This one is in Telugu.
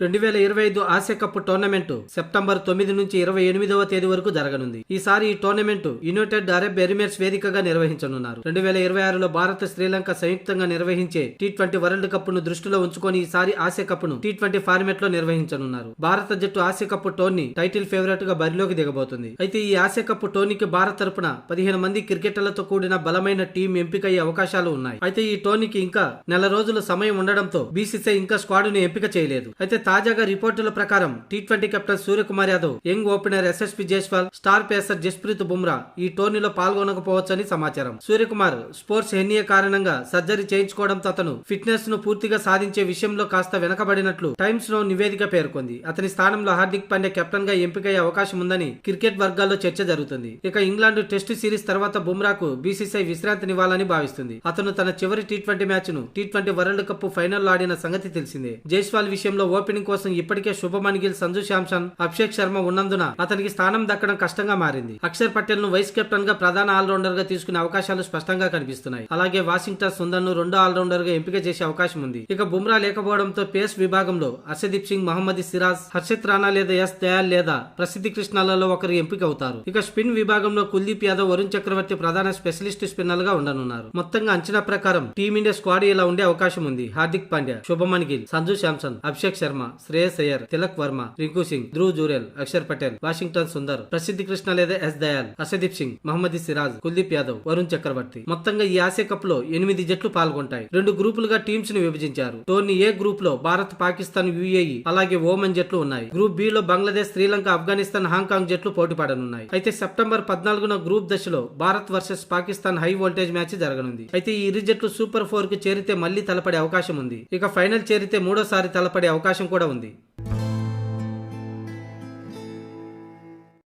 2025 ఆసియా కప్ టోర్నమెంట్ సెప్టెంబర్ 9 నుంచి 28వ తేదీ వరకు జరగనుంది. ఈసారి ఈ టోర్నమెంట్ యునైటెడ్ అరబ్ ఎమిరేట్స్ వేదికగా నిర్వహించనున్నారు. 2026లో భారత్ శ్రీలంక సంయుక్తంగా నిర్వహించే టీ20 వరల్డ్ కప్ ను దృష్టిలో ఉంచుకొని ఈసారి ఆసియా కప్ ను టీ20 ఫార్మాట్ లో నిర్వహించనున్నారు. భారత జట్టు Asia cup tourney title favourite గా బరిలోకి దిగబోతుంది. అయితే ఈ ఆసియా కప్ టోర్నీకి భారత్ తరపున 15 మంది క్రికెటర్లతో కూడిన బలమైన టీం ఎంపికయ్యే అవకాశాలు ఉన్నాయి. అయితే ఈ టోర్నీకి ఇంకా నెల రోజుల సమయం ఉండడంతో బీసీసీఐ ఇంకా స్క్వాడ్ ను ఎంపిక చేయలేదు. అయితే తాజాగా రిపోర్టుల ప్రకారం T20 captain Suryakumar Yadav, young opener SSP Jaiswal, star pacer Jasprit Bumrah ఈ టోర్నీలో పాల్గొనకపోవచ్చని సమాచారం. సూర్యకుమార్ స్పోర్ట్స్ హెర్నియా కారణంగా సర్జరీ చేయించుకోవడంతో అతను ఫిట్నెస్ ను పూర్తిగా సాధించే విషయంలో కాస్త వెనకబడినట్లు టైమ్స్ నౌ నివేదిక పేర్కొంది. అతని స్థానంలో హార్దిక్ పాండ్యా కెప్టెన్ గా ఎంపికయ్యే అవకాశం ఉందని క్రికెట్ వర్గాల్లో చర్చ జరుగుతుంది. ఇక ఇంగ్లాండ్ టెస్టు సిరీస్ తర్వాత బుమ్రాకు బీసీసీఐ విశ్రాంతినివ్వాలని భావిస్తుంది. అతను తన చివరి టీ20 మ్యాచ్ ను టీ20 వరల్డ్ కప్ ఫైనల్ ఆడిన సంగతి తెలిసిందే. జైస్వాల్ విషయంలో ఓపెనింగ్ కోసం ఇప్పటికే శుభమన్ గిల్, సంజు శాంసన్, అభిషేక్ శర్మ ఉన్నందున అతనికి స్థానం దక్కడం కష్టంగా మారింది. అక్షర్ పటేల్ ను వైస్ కెప్టెన్ గా ప్రధాన ఆల్రౌండర్ గా తీసుకునే అవకాశాలు స్పష్టంగా కనిపిస్తున్నాయి. అలాగే వాషింగ్టన్ సుందర్ ను రెండో ఆల్రౌండర్ గా ఎంపిక చేసే అవకాశం ఉంది. ఇక బుమ్రా లేకపోవడంతో పేస్ విభాగంలో హర్షదీప్ సింగ్, మహమ్మద్ సిరాజ్, హర్షిత్ రాణా లేదా ఎస్ దయాల్ లేదా ప్రసిద్ధి కృష్ణాలలో ఒకరు ఎంపిక అవుతారు. ఇక స్పిన్ విభాగంలో కుల్దీప్ యాదవ్, వరుణ్ చక్రవర్తి ప్రధాన స్పెషలిస్ట్ స్పిన్నర్ గా ఉండనున్నారు. మొత్తంగా అంచనా ప్రకారం టీమిండియా స్క్వాడ్ ఇలా ఉండే అవకాశం ఉంది. హార్దిక్ పాండ్యా, శుభమన్ గిల్, సంజు శాంసన్, అభిషేక్ శర్మ, శ్రేయస్ అయ్యర్, తిలక్ వర్మ, రింకు సింగ్, ధ్రువ్ జురేల్, అక్షర్ పటేల్, వాషింగ్టన్ సుందర్, ప్రసిద్ధి కృష్ణ లేదా ఎస్ దయాల్, హర్షదీప్ సింగ్, మహమ్మద్ సిరాజ్, కుల్దీప్ యాదవ్, వరుణ్ చక్రవర్తి. మొత్తంగా ఈ ఆసియా కప్ లో 8 జట్లు పాల్గొంటాయి. 2 గ్రూపులుగా టీమ్స్ ని విభజించారు. టోర్నీ ఏ గ్రూప్ లో భారత్, పాకిస్తాన్, యుఏఈ అలాగే ఓమన్ జట్లు ఉన్నాయి. గ్రూప్ బి లో బంగ్లాదేశ్, శ్రీలంక, ఆఫ్ఘనిస్తాన్, హాంకాంగ్ జట్లు పోటీ పడనున్నాయి. అయితే సెప్టెంబర్ 14న గ్రూప్ దశలో Bharat versus Pakistan high voltage match జరగనుంది. అయితే ఈ ఇరు జట్లు సూపర్ 4 కి చేరితే మళ్లీ తలపడే అవకాశం ఉంది. ఇక ఫైనల్ చేరితే మూడోసారి తలపడే అవకాశం కూడా ఉంది.